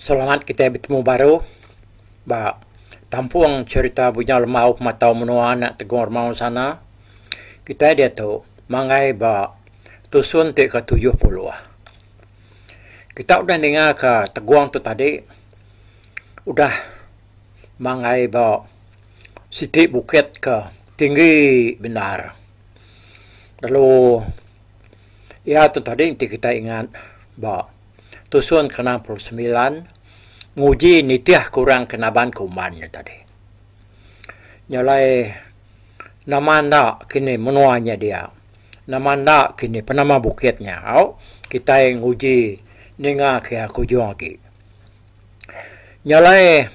Selamat kita bertemu baru. Tampung cerita punya lemau matau menua anak tegur mau sana. Kita dia tu mangai tusun te ke 70. Kita udah dengar ke teguang tu tadi. Udah mangai siti bukit ke tinggi benar. Lalu ya tu tadi kita ingat tusun ke 69 nguji nitiah kurang kenaban kumannya tadi. Nyalai nama nak kini menuanya dia. Nama nak kini penama bukitnya. Kita yang nguji ninga ke aku jual lagi. Nyalai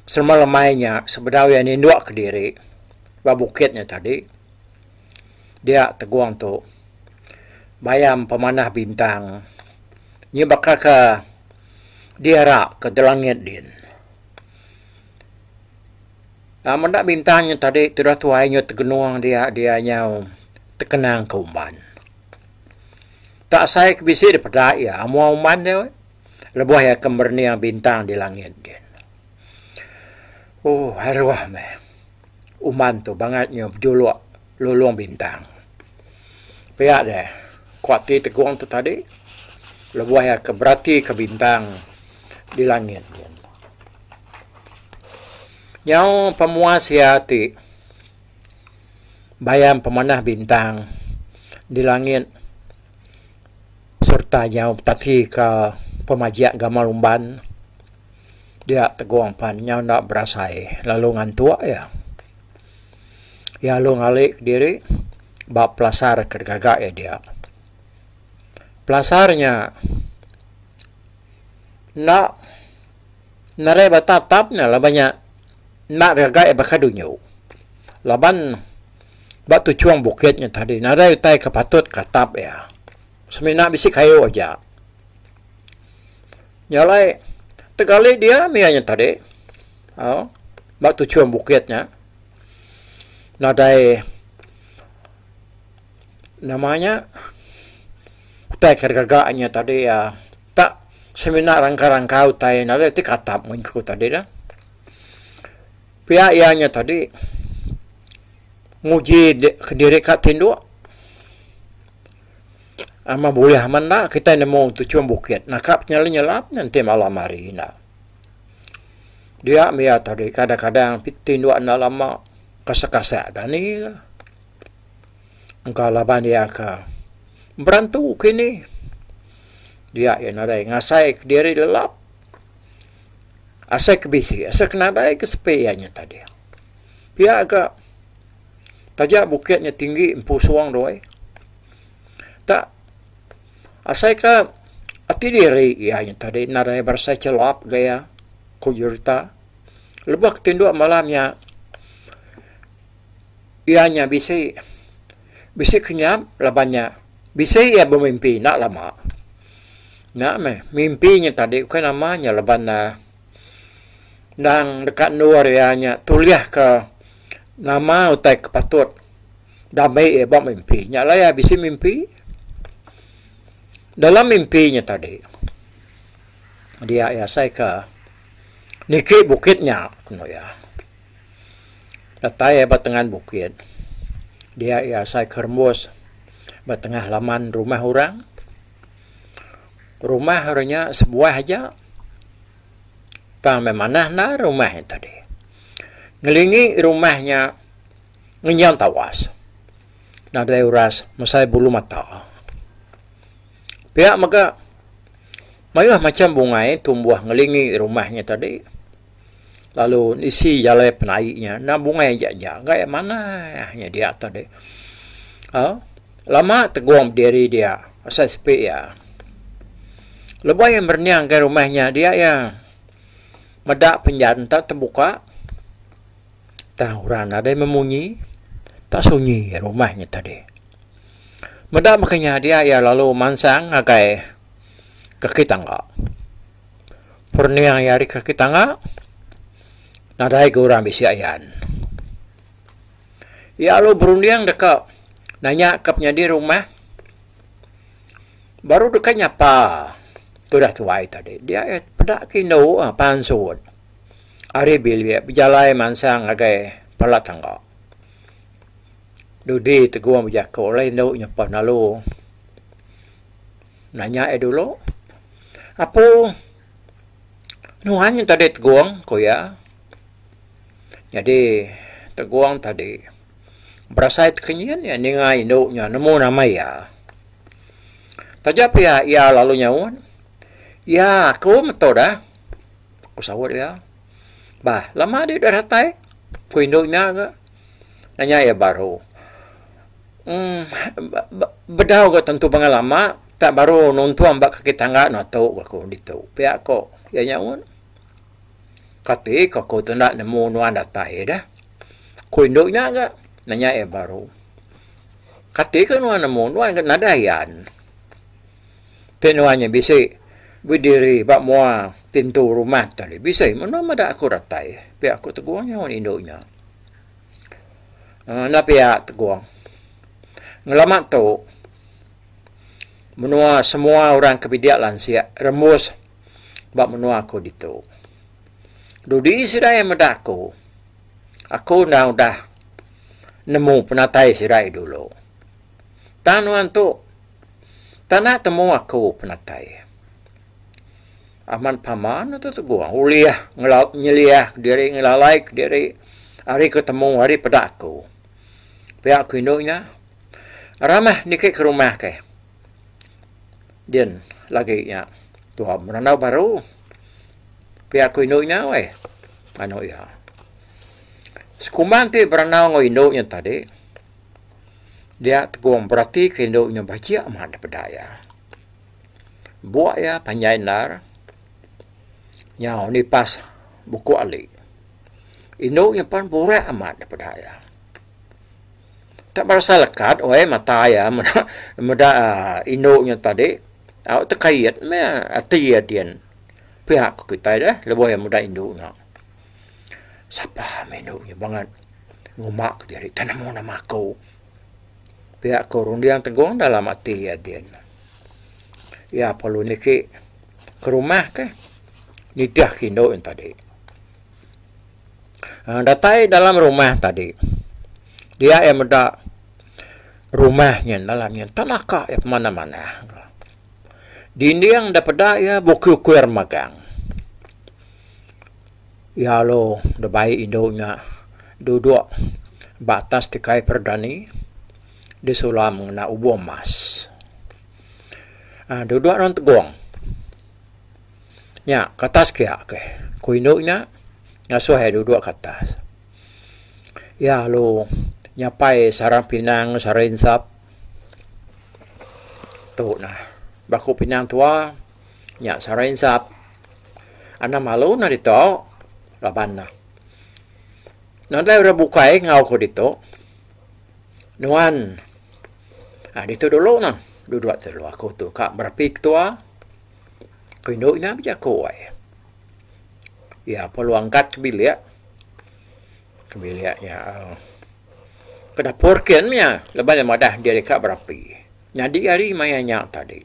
semalamainya sebenarnya ni dua ke diri. Bukitnya tadi. Dia teguang tu. Bayam pemanah bintang. Ni bakal ke dia rak ke langit din. Mendak bintangnya tadi tidak tuainya tergenuang dia nyau terkenang ke umban. Tak saya kebisi daripada ya amua umban dia. Lebuh ya kemerniang bintang di langit din. Oh harwah meh. Umban tu bangetnya berjuluk luluang bintang. Pihak deh. Kuati teguang tu tadi. Lebuh ya keberati ke bintang di langit. Yang pemuas hati bayam pemanah bintang di langit serta yang tapi ke pemajak gamal umban dia teguang pan yang nak berasai lalu ngantua ya lalu ngalik diri bab pelasar ke gagak ya dia pelasarnya nak nare batatapnya lah banyak nak ragai bakadunya laban batu cuang bukitnya tadi nare utai kepatut katap ya semina bisi kayu aja nyalai tegale dia mianya tadi batu cuang bukitnya nadai namanya utai kergagaknya tadi ya tak seminar rangka-rangka utai nada itu katap mengikut tadi dah. Pihak ianya tadi nguji ke diri kat tindu. Ama boleh mana kita nemu tu cuma bukit. Nakap nyelap nanti malam hari nak. Dia mia tadi kadang-kadang tindu anda lama kasak-kasak dan ni. Engkau laban dia ke berantu kini. Dia yang ada ngasai ke diri lelap. Asai ke bisi. Asai kena ada ke sepianya tadi. Dia agak tajak bukitnya tinggi empu suang doai. Tak. Asai ke Berarti diri ianya tadi narai bersai celap gaya kujurta. Lebak tinduk malamnya ianya bisa kenyam labannya. Bisa ia bermimpi nak lama. Nak mimpinya tadi kan namanya laban nang dekat luar ianya tuliah ke nama utai kepatut damai ebak mimpi. Nyala ya bisa mimpi. Dalam mimpinya tadi, dia ya saya ke niki bukitnya, kuno ya. Datang batengan bukit. Dia ya saya kerembus batengah laman rumah orang. Rumah orangnya sebuah aja. Tang memana na rumahnya tadi. Ngelingi rumahnya ngenyang tawas. Nadai uras masai bulu mata. Pihak maka mayuh macam bunga tumbuh ngelingi rumahnya tadi. Lalu isi jalai penaiknya. Nah bunga yang gaya mana ya dia tadi. Lama teguam diri dia. Asal sepi ya. Lebih yang berniang ke rumahnya dia ya. Medak penjara tak terbuka. Tahuran ada yang memunyi. Tak sunyi rumahnya tadi. Medak makanya dia ya lalu mansang agai kaki tangga. Perniang yari kaki tangga. Nadai ke orang bisi ayan. Ya lalu berundiang dekat. Nanya kapnya di rumah. Baru dekatnya apa? Sudah tuai tadi. Dia pedak kino pansud. Ari bilia berjalai mansang agai pelat tangga. Dudi teguam berjaka oleh no nyapa lalu. Nanya dulu. Apa? Nuhannya tadi teguang ko ya. Jadi teguang tadi. Berasai tekenyan ya ningai no nya nemu nama ya. Tajap ya lalu nyawan. Ya aku metoda. Aku sawat ya. Bah, lama dia dah ratai. Ku induknya ke. Nanya ya baru. Bedau ko tentu pengalaman tak baru nonton ambak kaki tangga no tau ko ditu pihak ko ya nyaun kati ko tendak nemu nuan datai dah ko induknya ga nanya baru kati ko nuan nemu nuan nadayan tenuannya bisa berdiri bak mua pintu rumah tadi bisa mana ada aku datai pihak ko teguangnya on induknya na pihak teguang ngelamat tu menua semua orang kebidiak lansia rembus bak menua aku ditu. Dudi sirai medaku. Aku udah nemu penatai sirai dulu. Tanuan tu tanah temu aku penatai. Aman paman atau teguang uliah ngelap nyeliah diri ngelalai diri hari ketemu hari pedaku. Pihak aku induknya ramah nikik ke rumah ke. Dian lagi ya. Tuhan meranau baru. Pihak ku induknya weh. Ano ya. Sekuman tu beranau ng induknya tadi. Dia teguang berarti ke induknya baca amat daripada buat ya panjai nar. Nyau ni pas buku alik. Induknya pan burak amat daripada ya. Tak merasa lekat, mata ya, muda induknya tadi, terkait arti dian pihak kita dah, lebih yang muda induknya. Siapa induknya banget ngumak dari tanam nama aku. Pihak korun yang teguang dalam arti dian. Ya perlu niki ke rumah ke, nitiah induk yang tadi. Datai dalam rumah tadi, dia yang muda rumahnya dalamnya tanaka ya mana-mana. Dinding dapat ya buku kuir magang. Ya lo debai induknya duduk batas tikai perdani di sulam na ubo emas. Duduk orang teguang. Ya katas kia ke. Ku induknya ngasuh duduk katas. Ya lo nyapai sarang pinang sarinsap tu nah baku pinang tua nya sarain sap ana malu na dito laban na ora bukai ngau ko dito nuan dito dulu na duduk terlalu aku tu kak berapik tua kau na bija ko ai ya perlu angkat ke bilik ya ke dapur kiannya leban madah dia dekat berapi jadi hari maya nyak tadi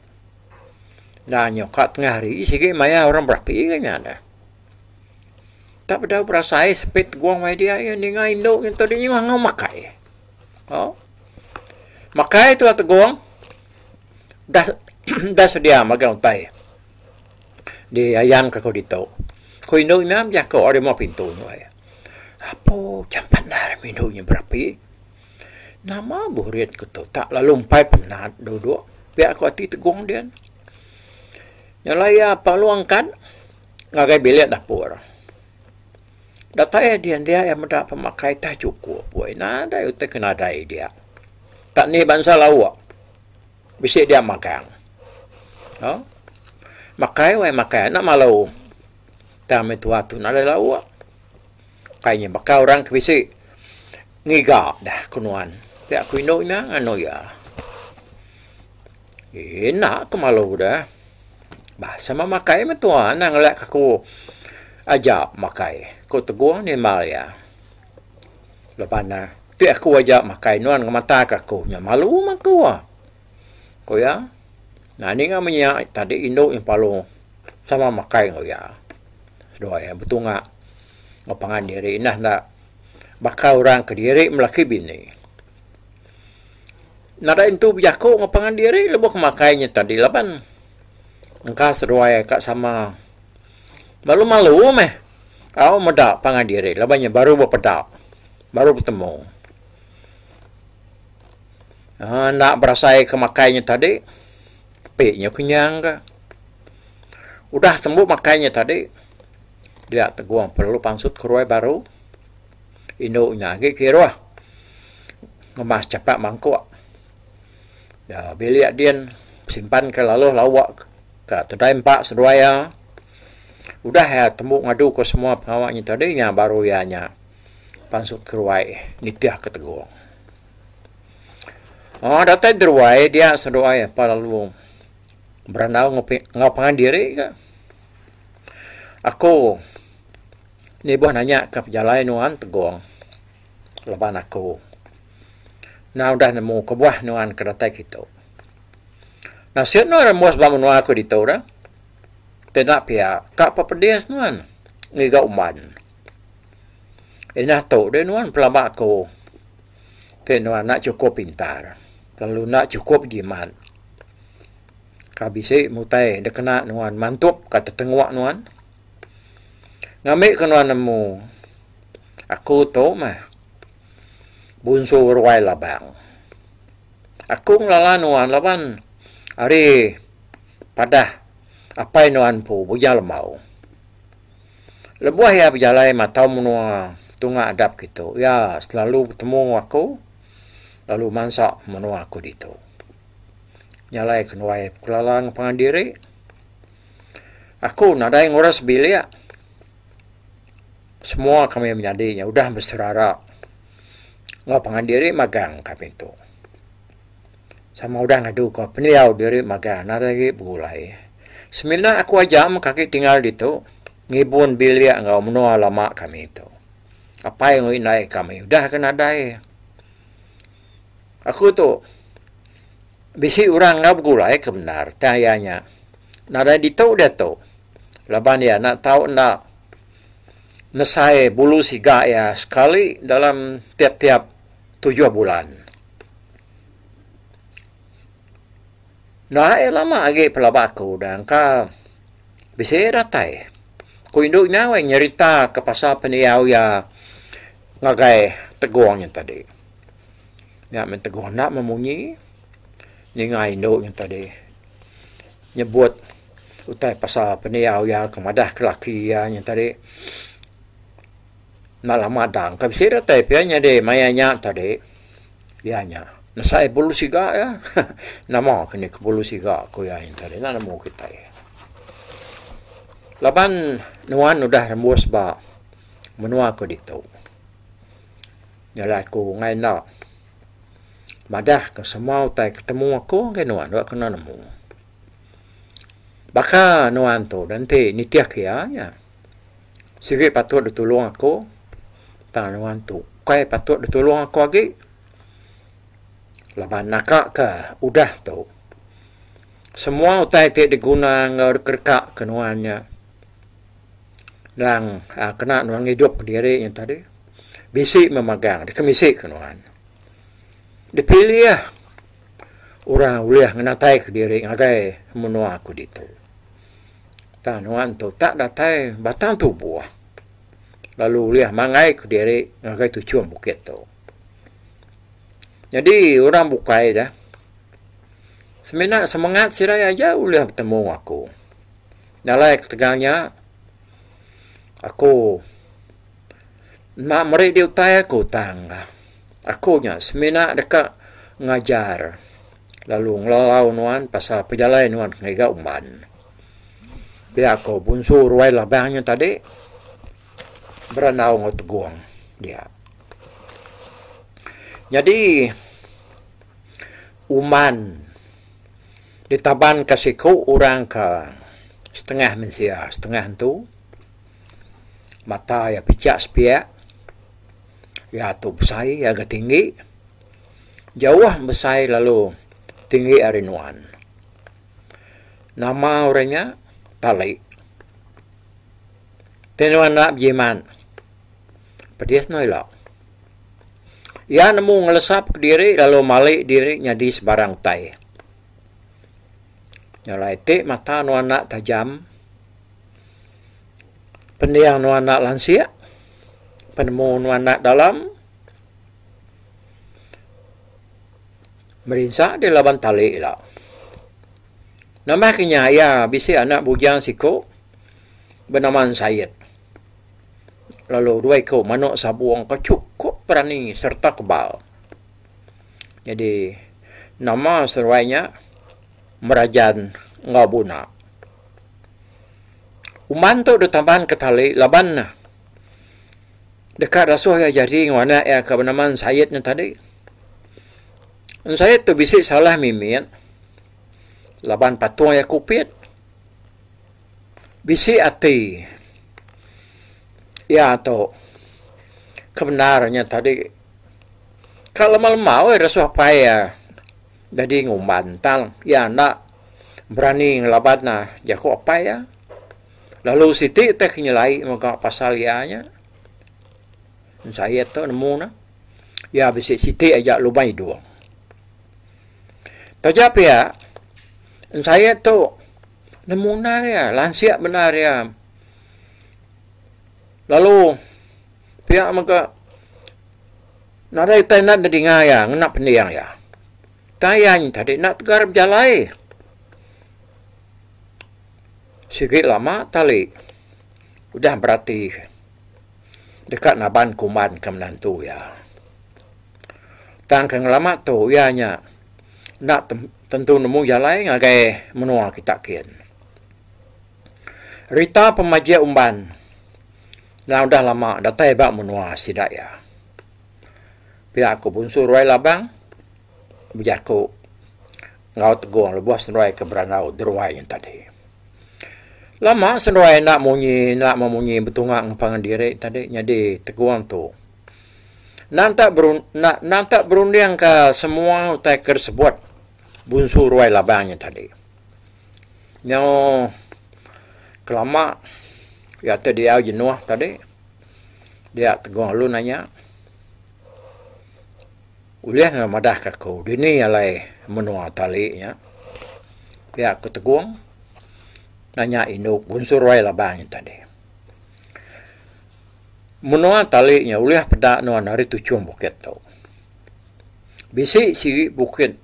dah nyokat tengah hari sikit maya orang berapi kan ada tak pada perasai sepit guang mai dia yang ngai induk yang tadi ni ngau makai makai tu atau guang dah sedia magang tai di ayam ke kau dito kau induk nam ya kau ada mau pintu ni apa campan dah minumnya berapi nama burit ke tu tak lalu umpai penat duduk biar kau hati tegung dia yang lain apa luangkan ngagai bilik dapur datanya dia yang mendak pemakai tak cukup boy nada utek kena dai dia tak ni bangsa lawak bisik dia makan makai nak malau tak metua tu nada lawak kayaknya bakal orang bisik ngigap dah kunuan dia aku induk na anu ya enak ke malu dah bahasa memakai metua nang lek aku ajak makai ko teguang ni mal ya lepas na tu aku ajak makai nuan mata aku nya malu maku ko ya nah ni ngamanya tadi induk yang palu sama makai ko ya doa ya betul ngak ngapangan diri nah nak bakal orang ke diri melaki bini nada itu biako ngapangan diri lebih makainya tadi laban engkau seruai kak sama malu-malu meh kau medak pangan diri labannya baru berpedak baru bertemu nak berasai ke makainya tadi peknya kenyang ke udah tembuk makainya tadi dia teguang perlu pansut keruai baru induknya lagi kira ngemas cepat mangkuk ya bilik dia simpan ke lalu lawak ke tedai empat seduaya udah ya tembuk ngadu ke semua pengawaknya tadinya baru ya nya pansut keruai nitiah ke teguang datai deruai dia seduaya pada lalu berandau ngapangan diri ke aku ni buah nanya ke pejalan nuan teguang leban aku nah udah nemu ke buah nuan ke datai gitu nah siap nuan remus bangun nuan aku di tau dah tenak pia kak papedias nuan ngiga uman inah tau dia nuan pelama aku nuan nak cukup pintar lalu nak cukup jimat kabisi mutai dia kena nuan mantup kata tenguak nuan ngamik ke nuan nemu aku tu mah bunsu ruai labang aku ngelala nuan laban hari padah apa nuan pu bujal mau lebuah ya berjalan matau menua tunga adab gitu ya selalu bertemu aku lalu mansak menua aku itu nyalai kenuai kelalang pengandiri aku nadai nguras bilik semua kami menjadinya udah berserara ngapangan diri magang kami itu sama udah ngadu ke peniau diri magang nada lagi bulai semina aku aja kaki tinggal di tu ngibun bilik ngau menua lama kami itu apa yang naik kami udah kena dai aku tu bisi orang ngau gulai kebenar tayanya nada di tu dia tu laban dia nak tahu nak nesai bulu siga ya sekali dalam tiap-tiap 7 bulan. Nah, lama lagi pelabaku dan ka bisa ratai. Ku induk nyawa nyerita ke pasal peniau ya ngagai teguangnya tadi. Ya menteguang nak memunyi ni ngai induk yang tadi. Nyebut utai pasal peniau ya kemadah kelaki ya yang tadi. Nalama dang kabisira tay pianya de mayanya tadi bianya nasai bulu siga ya nama kini ke bulu siga ko ya tadi nana mo kita ya Laban nuan udah rembus ba menua ko dito. Nyala ko ngai na. Madah ke semua utai ketemu aku ke nuan wa kena nemu. Baka nuan tu nanti nitiak ya. Sige patut ditolong aku. Ta nuan tu. Kai patut ditolong aku lagi. Laban nakak ke udah tu. Semua utai ti diguna ngau kerkak ke nuannya. Dan kena nuan hidup diri yang tadi. Bisi memegang, dikemisik ke nuan. Dipilih ya. Orang uliah ngenatai ke diri ngagai menua aku dito. Ta nuan tu tak datai batang tu buah. Lalu uliah mangai ke diri ngagai tujuan bukit tu. Jadi orang bukai dah. Semangat sirai aja uliah bertemu aku. Nalai ketegangnya. Aku nak meri di utai aku tangga. Aku nya semina dekat ngajar. Lalu ngelalau nuan pasal pejalai nuan ngega umban. Bila aku bunsu ruai labangnya tadi. Beranau ngoteguang dia. Jadi umban ditaban kasiku orang ke setengah mensia, setengah tu. Mata ya picak sepiak. Ya tu besai ya agak tinggi. Jauh besai lalu tinggi arinuan. Nama orangnya Tali. Tenuan nak jiman. Pedias noilak. Ya nemu ngelesap ke diri lalu malik diri nyadi sebarang utai. Nyalai tik mata nuan nak tajam. Pendiang nuan nak lansia. Penemu nuan nak dalam. Merinsak di laban tali lah. Nama kenya ya bisi anak bujang siko. Bernama Syed. Lalu dua ekor manuk sabuang ko cukup berani serta kebal. Jadi nama seruainya Merajan Ngabuna. Uman tu ditambahan ke tali laban na. Dekat rasuh ya jadi ngwana ya ke bernama Syednya tadi. Syed tu bisik salah mimin. Laban patung ya kupit. Bisik hati. Ya tu kebenarannya tadi. Kalau malam-malam rasuh payah. Jadi ngumbantal. Ya nak berani ngelabat na. Jaku apa ya. Lalu Siti teh nyelai maka pasal ianya. Saya tu nemu na. Ya bisik Siti ajak lubai dua. Tajap ya. Saya tu nemu na ya, lansia benar ya. Lalu pihak maka nada itainat dengar ya, ngenak pendiang ya. Tayang tadi nak tegar berjalai. Sikit lama tali. Udah berarti dekat naban kuman ke menantu ya. Tangkang lama tu ianya nak tentu nemu jalai ngagai menua kita kian. Rita pemajia umban. Nah udah lama datai bak menua sidak ya. Pihak aku bunsu ruai labang. Bijaku ngau teguang lebuah senuai ke beranau deruai yang tadi. Lama senuai nak memunyi betungak ngepangan diri tadi. Jadi teguang tu. Nantak berunding ke semua utai tersebut. Bunsu ruai labangnya tadi. Yang kelama. Ya tadi dia jenuh tadi. Dia teguang lu nanya. Uliah na madah kaku. Dini alai menua tali ya. Dia aku teguang. Nanya induk bunsu ruai labangnya tadi. Menua tali nya uliah pedak nuan hari tujuan bukit tu. Bisi si bukit.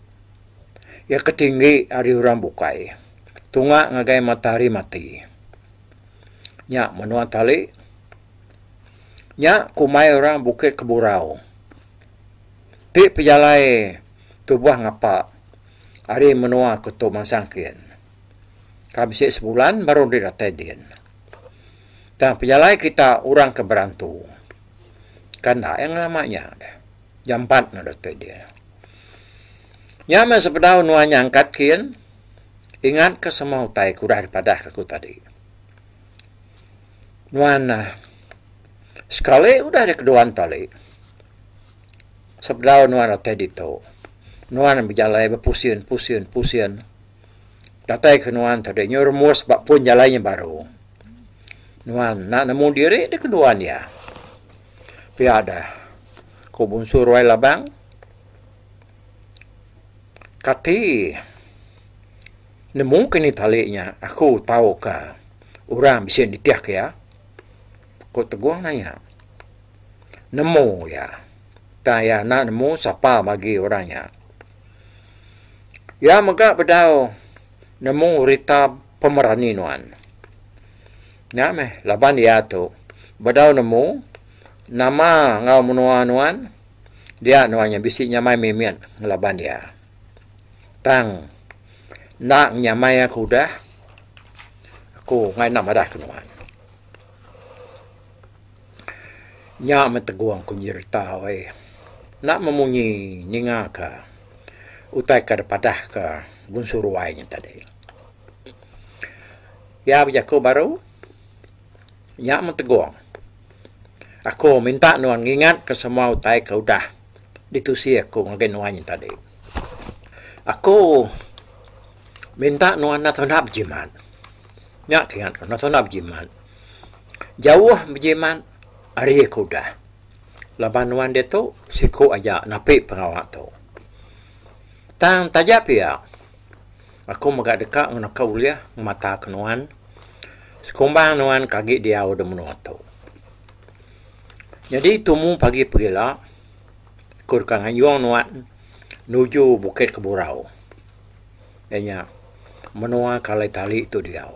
Ya ketinggi hari orang bukai. Tungak ngagai matahari mati. Nya menua tali. Nya kumai orang bukit keburau. Pi pejalai tubuh ngapa. Hari menua kutu masangkin. Kabisik sebulan baru didatai din. Dan penjalai kita orang ke Berantu. Kanda yang lamanya. Jam 4 na dato dia. Nyama sepedau nuanya angkat kian. Ingat ke semua utai kurah daripada aku tadi. Nuana. Sekali udah ada keduaan tali. Sepedau nuana tadi tu. Nuana berjalai berpusian. Datai ke nuan tadi. Nyurmur sebab pun jalannya baru. Nuan nak nemu diri di keduaan ya. Piada. Ko bunsur wai labang. Kati. Nemu kini talinya. Aku tahu ke. Orang bisa ditiak ya. Ko teguang nanya. Nemu ya. Taya nak nemu siapa bagi orangnya. Ya maka bedau. Nemu Rita Pemerani nuan. Nyame, laban dia tu. Badau nemu, nama ngau menuan-nuan, dia nuannya bisik nyamai mimian, laban dia. Tang, nak nyamai aku dah, aku ngai nama dah kenuan. Nyak menteguang kunyirita wai. Nak memunyi ninga ka, utai ka depadah ka bunsuruainya tadi. Ya berjaku baru, nyak menteguang. Aku minta nuan ingat ke semua utai kau dah ditusi aku ngagen nuannya tadi. Aku minta nuan natonab jiman. Nyak ingat natonab jiman. Jauh berjiman hari aku dah. Laban nuan dia tu siku aja napi pengawak tu. Tang tajap ya. Aku magak dekat dengan kau liah mata kenuan. Sekumbang nuan kaki dia udah menua tu. Jadi tumu pagi pergilah. Kurang ayuang nuan nuju Bukit Keburau. Ianya menua kalai tali itu dia.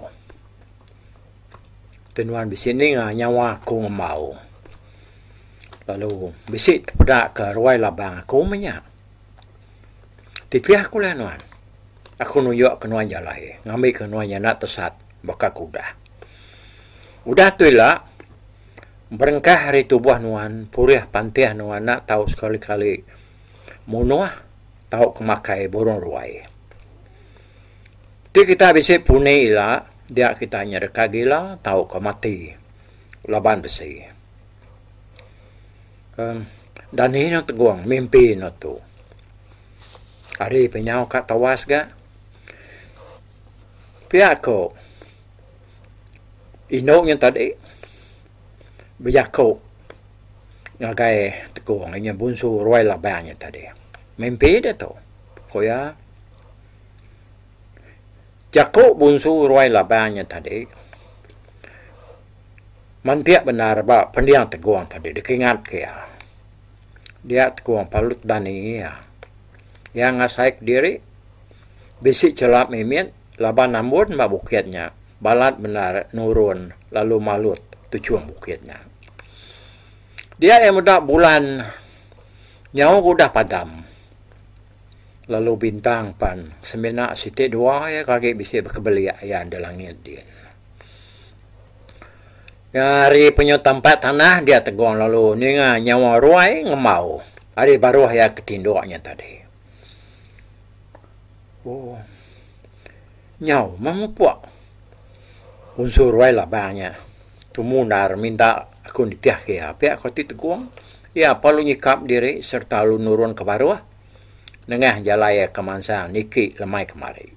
Tenuan bisini nyawa aku ngemau. Lalu bisik terpedak ke ruai labang aku menyak. Titiah aku lah nuan. Aku nuyuk ke nuan jalai. Ngambil ke nuan yang nak tesat. Baka kuda. Udah tu lah. Berengkah hari tubuh nuan. Puriah pantiah nuan nak tahu sekali-kali. Munuah. Tahu kemakai burung ruai. Ti kita bisik punai lah. Dia kita nyereka gila. Tahu kemati. Laban besi. Dan ini teguang. Mimpi no tu. Hari penyau kat tawas ga. Pihak ko. Inok yang tadi. Berjako. Ngagai teguang. Ini bunsu ruai labangnya tadi. Mimpi dia tu. Koya. Jako bunsu ruai labangnya tadi. Mantiak benar ba pendiang teguang tadi. Dikingat kaya. Dia teguang palut dani ya. Yang ngasaik diri. Bisik celap mimian. Laban nambun mbak bukitnya. Balat benar nurun. Lalu malut. Tujuan bukitnya. Dia yang muda bulan. Nyawa udah padam. Lalu bintang pan. Semena siti dua ya kaki bisik berkebeli ayam di langit dia. Hari punya tempat tanah dia teguang lalu. Ni nyawa ruai ngemau. Hari baru ya ketinduknya tadi. Oh. Nyau memupuak. Unsur ruai labangnya. Tumunar minta aku ditiak ya. Pihak aku teguang. Ya perlu nyikap diri serta lu nurun ke bawah. Nengah jalaya kemansa niki lemai kemari.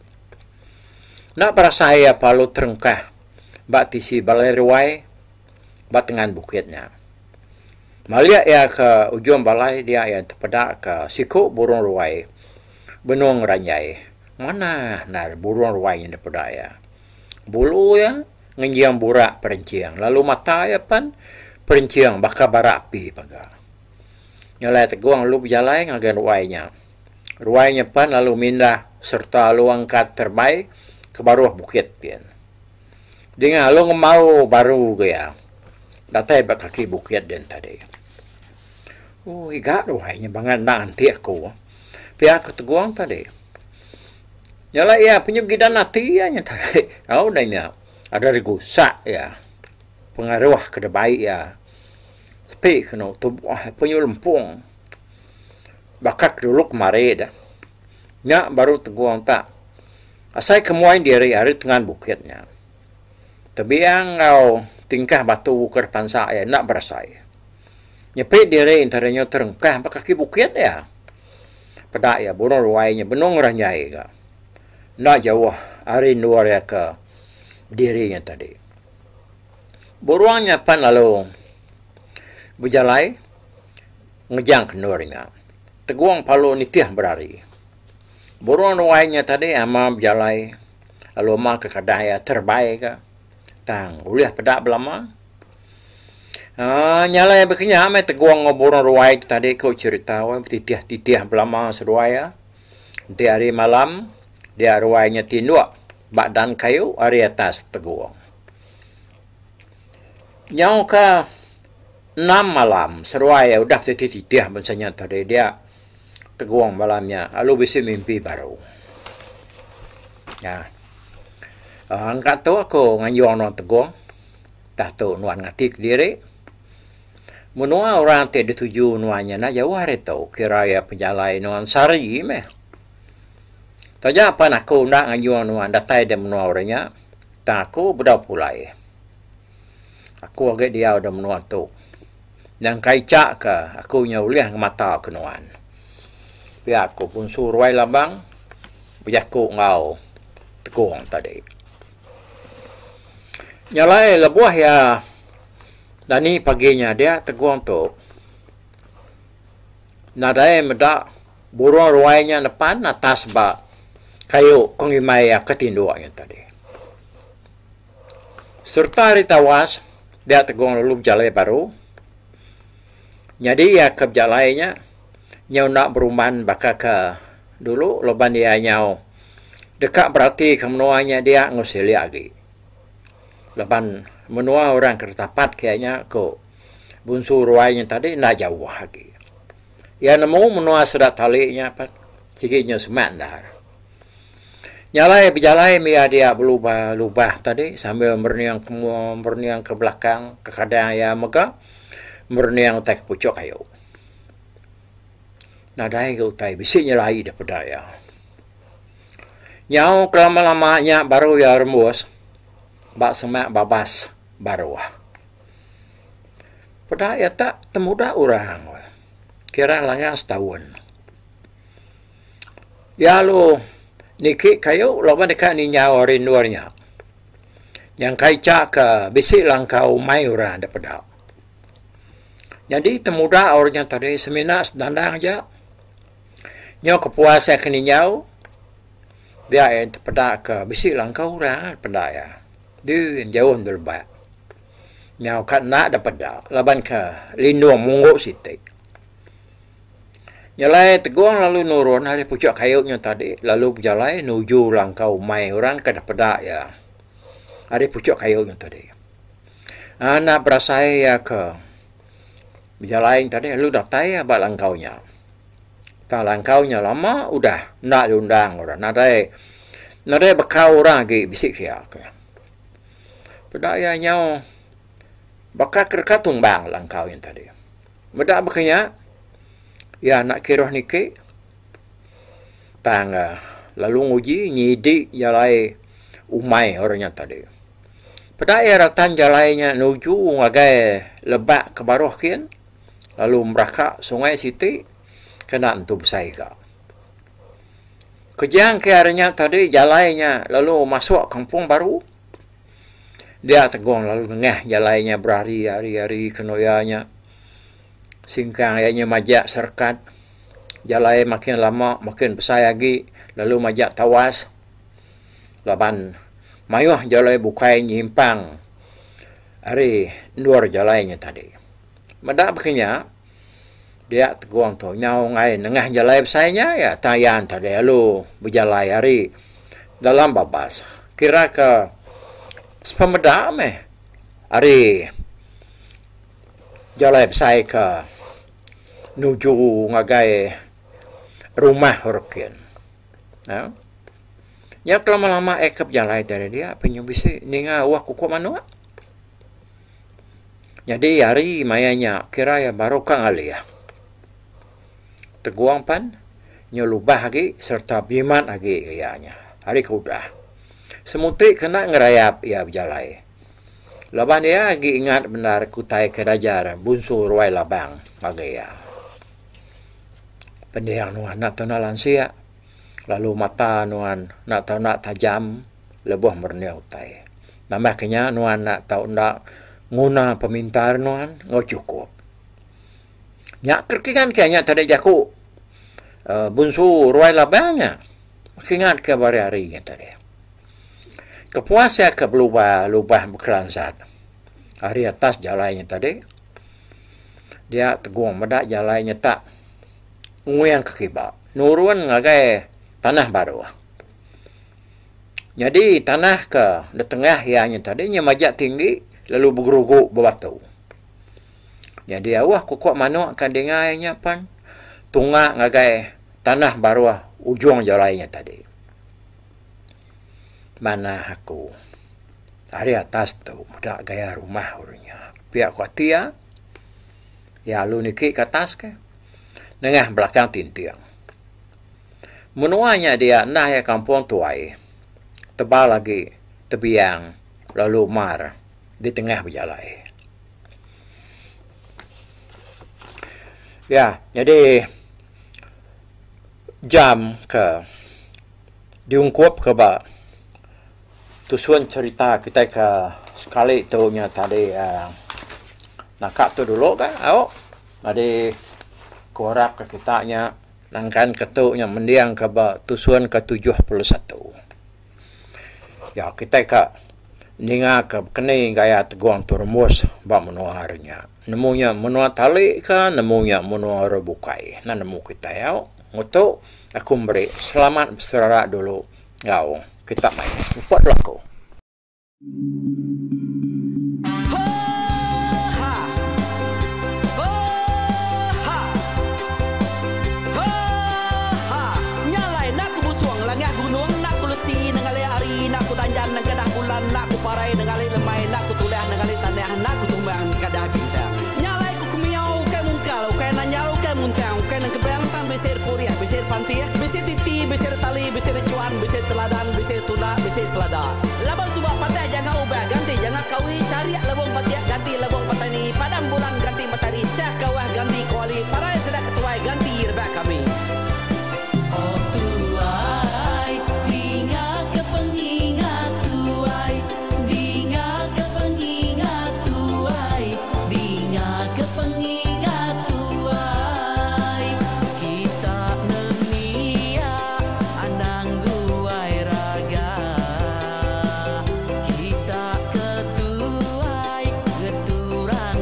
Nak perasaya perlu terengkah. Bak tisi balai ruai. Bak dengan bukitnya. Malia ya ke ujung balai dia yang terpedak ke siku burung ruai. Benung ranjai. Mana nah burung ruai yang terpedak ya. Bulu ya. Ngenjiang burak perenciang. Lalu mata ya pan. Perenciang bakal barapi paga. Nyalai teguang lu berjalai ngagan ruainya. Ruainya pan lalu mindah. Serta lu angkat terbaik. Ke bawah bukit pian. Dia lu ngemau baru gaya. Datai bak kaki bukit dan tadi. Oh, iga ruainya bangan nanti aku. Pihak keteguang tadi. Nyalai ya punya gidan nanti ya tadi. Oh, danya. Ada rigusak ya. pengaruh ke baik ya sepi kena tubuh penyulumpung bakak dulu kemarin dah nya baru teguang tak asai kemuain diri hari tengah bukitnya tapi yang kau tingkah batu ke depan saya nak berasai nyepi diri intaranya terengkah kaki bukit ya pada ya burung ruainya benung ranjai ka nak jauh hari luar ya ke dirinya tadi buruangnya pan lalu berjalai ngejang kenurnya teguang palu nitiah berari buruang ruainya tadi ama berjalai lalu ma ke kadaya terbaik ka tang uliah pedak belama nyala yang berkenya ame teguang ngobrol ruai tadi kau cerita titiah belama seruaya di hari malam dia ruainya tinduk badan kayu hari atas teguang nyau ka 6 malam seruaya udah titiah misalnya tadi dia teguang malamnya lalu bisa mimpi baru ya angkat tu aku ngayuang no teguang tak tahu nuan ngatik diri menua orang te dituju nuanya na jauh hari tau kira ya penjalai nuan sari meh taja apa nak aku nak ngayuang nuan datai dia menua orangnya tak aku bedah pulai aku agak dia udah menua tu yang kaicak ke aku nyauliah mata ke nuan biar aku pun suruh labang biar aku ngau teguang tadi nyalai lebuah ya dan ni paginya dia teguang tu nadai medak burung ruainya depan atas ba kayu kongimai ya ketinduaknya tadi serta hari tawas dia teguang lalu jalai baru jadi ya ke jalainya nyau nak beruman baka ke dulu loban dia nyau dekat berarti kemenuanya dia ngusili lagi leban menua orang kertapat kayaknya ko bunsu ruainya tadi nak jauh lagi ya nemu menua sudah talinya pat cikinya semandar nyalai berjalai mia dia berubah tadi sambil berniang ke belakang ke kadang ya maka berniang tak pucuk kayu nadai ke utai bisinya lagi daripada ya nyau kelama-lamanya baru ya rembus bak semak babas baru pada ya tak temuda orang kira langnya setahun ya lu niki kayu lawan dekat ni nyawa rinduarnya yang kaicak ke bisi langkau mai orang daripada jadi temuda orangnya tadi semina sedandang aja nyawa kepuasa ke ni nyawa dia yang daripada ke bisi langkau orang daripada ya dia jauh berbak nyau kat nak dapat laban ke lindung munggu sitik nyalai teguang lalu nurun hari pucuk kayunya tadi lalu berjalan nuju langkau mai orang ke dapat ya hari pucuk kayunya tadi anak berasa ya ke berjalan tadi lalu datai ya bak langkaunya tak langkaunya lama udah nak diundang orang nadai bekau orang lagi bisik ya pedaya nyau bakal kerja tumbang langkau yang tadi medak bekanya ya nak kira niki tang lalu nguji nyidi jalai umai orangnya tadi pedaya ratan jalainya nuju ngagai lebak ke baruh kian lalu meraka sungai siti kena entu besai ka kejang ke arahnya tadi jalainya lalu masuk kampung baru dia teguang lalu ngeh jalainya berhari-hari kenoyanya singkang ayahnya majak serkat jalai makin lama makin besar lagi lalu majak tawas laban mayuh jalai bukai nyimpang hari luar jalainya tadi medak begini dia teguang tu nyau ngai nengah jalai besarnya ya tayan tadi lalu berjalai hari dalam babas kira ke sepemeda meh hari jalai besar ke nuju ngagai rumah horken ya lama-lama ekap jalai dari dia penyubisi ninga wah kuku manua Jadi hari mayanya kira ya barokah ali ya. Teguang pan nyelubah lagi serta biman lagi kayaknya. Hari kuda. Semutik kena ngerayap ya berjalai. Laban dia lagi ingat benar kutai kerajaan bunsu ruai labang bagi ya. Pendiang nuan nak tahu nak lansia. Lalu mata nuan nak tahu nak tajam lebuh mernia utai. Namaknya nuan nak tahu nak nguna pemintar nuan ngau cukup. Nyak kerkikan kayaknya tadi jaku bunsu ruai labangnya. Ingat ke hari tadi. Kepuasa ke lubah berkelansat. Hari atas jalannya tadi. Dia teguang medak jalannya tak. Nguyang ke kibak. Nurun ngagai tanah baru. Jadi tanah ke di tengah ianya tadi majak tinggi. Lalu bergeruguk berbatu. Jadi awah kukuk manu akan dengainya pan. Tunggak ngagai tanah baru ujung jalannya tadi. Mana aku hari atas tu muda gaya rumah orangnya pihak kuatia ya lu niki ke atas ke nengah belakang tintiang menuanya dia nah ya kampung tuai tebal lagi tebiang lalu mar di tengah berjalai ya. Jadi jam ke diungkup ke tujuan cerita kita ke sekali tuhnya tadi nakak tu dulu kan ada korap ke kitanya nangkan ketuknya mendiang ke tujuan ke 71 ya kita ke ninga ke kene gaya teguang turmus bak menuarnya nemunya menua tali ke nemunya menua rebukai nah nemu kita ya ngutuk aku beri selamat berserak dulu ngau kita main buat laku. Nyalai nak ku busuang langit gunung nak ku lesi nengali hari nak ku tanjan nang kedah bulan nak ku parai nengali lemai nak ku tulah nengali tanah nak ku tumbang kadah bintang. Nyalai ku kumiau ke mungkal ke nanyau ke muntang ke nang kebang tan besir kuria besir panti besir titi besir tali besir cuan besir teladan besir tula besir selada. Laban subak patai jangan ubah ganti jangan kawi cari lebong patia ganti lebong patani padam bulan ganti matahari cah kawah ganti kuali parai sedak ketuai ganti rebah kami. Oh tuai dinga ke pengingat tuai dinga ke pengingat tuai dinga ke pengingat tuai kita nenia anang guai raga kita ketuai geturan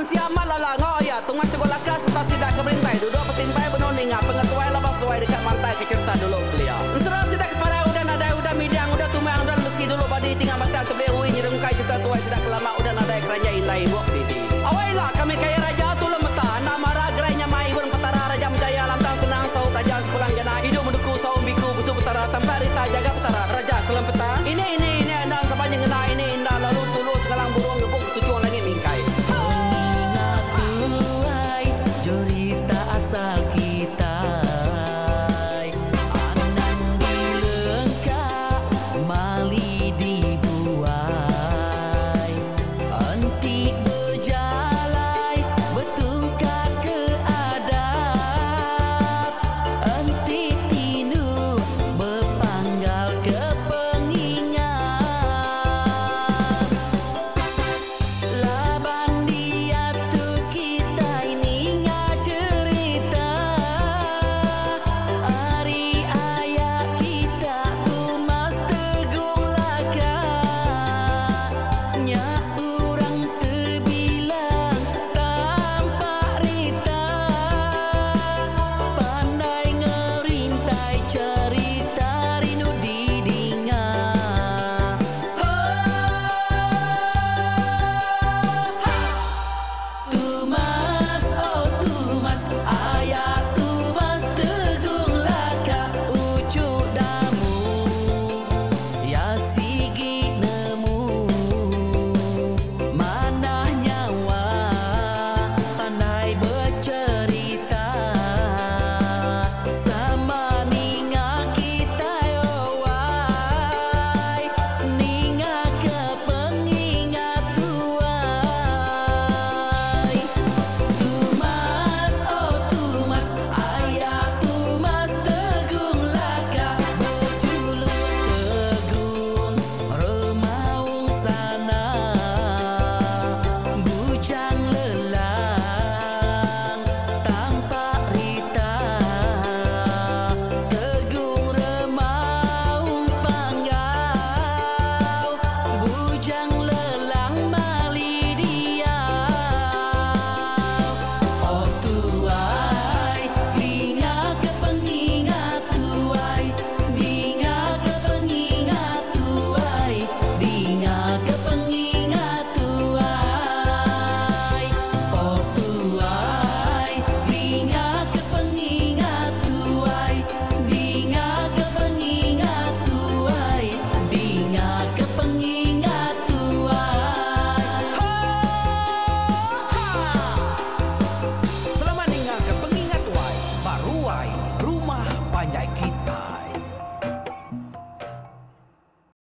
mensiamat lala ngoya tungas tegol lakas tas sidak keberintai duduk petimpai benoninga pengetuai lepas tuai dekat pantai